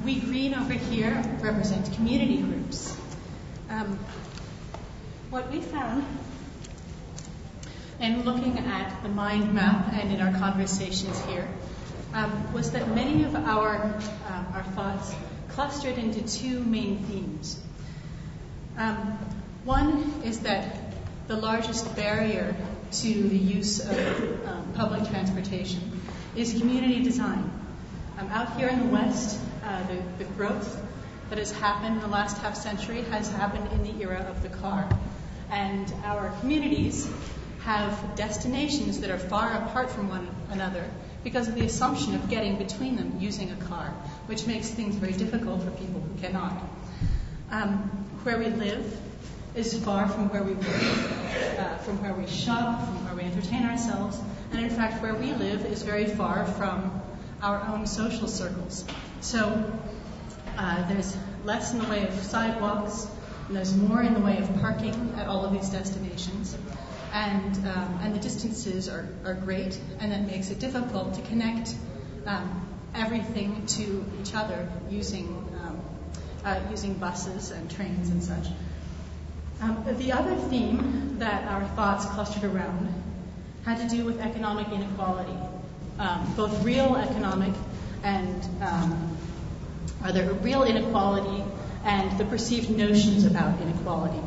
we green over here represent community groups. What we found in looking at the mind map and in our conversations here was that many of our thoughts clustered into two main themes. One is that the largest barrier to the use of public transportation is community design. Out here in the West, the growth that has happened in the last half century has happened in the era of the car. And our communities have destinations that are far apart from one another because of the assumption of getting between them using a car, which makes things very difficult for people who cannot. Where we live is far from where we work, from where we shop, from where we entertain ourselves, and in fact where we live is very far from our own social circles. So there's less in the way of sidewalks, and there's more in the way of parking at all of these destinations. And the distances are great, and that makes it difficult to connect everything to each other using buses and trains and such. The other theme that our thoughts clustered around had to do with economic inequality, both real economic and the real inequality and the perceived notions about inequality.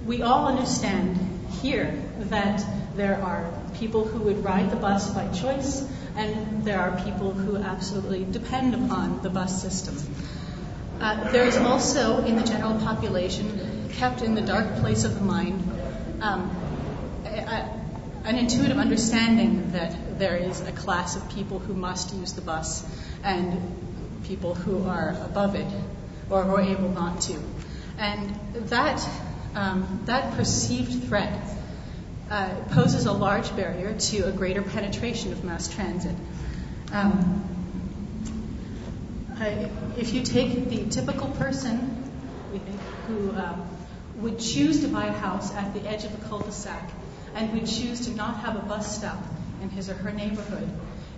We all understand here that there are people who would ride the bus by choice, and there are people who absolutely depend upon the bus system. There is also, in the general population, kept in the dark place of the mind, an intuitive understanding that there is a class of people who must use the bus and people who are above it or who are able not to. And that perceived threat poses a large barrier to a greater penetration of mass transit. If you take the typical person, we think, who would choose to buy a house at the edge of a cul-de-sac and would choose to not have a bus stop in his or her neighborhood,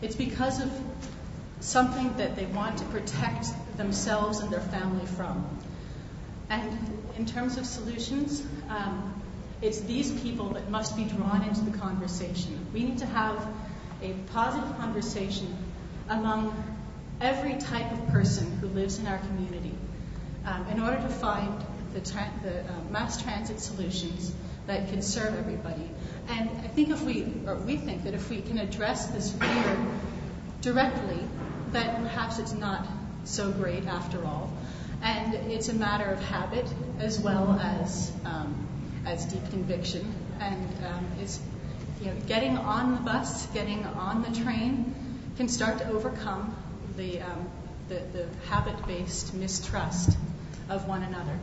it's because of something that they want to protect themselves and their family from. And in terms of solutions, it's these people that must be drawn into the conversation. We need to have a positive conversation among every type of person who lives in our community in order to find the mass transit solutions that can serve everybody. And I think we think that if we can address this fear directly, that perhaps it's not so great after all. And it's a matter of habit as well as deep conviction. And getting on the bus, getting on the train can start to overcome the habit-based mistrust of one another.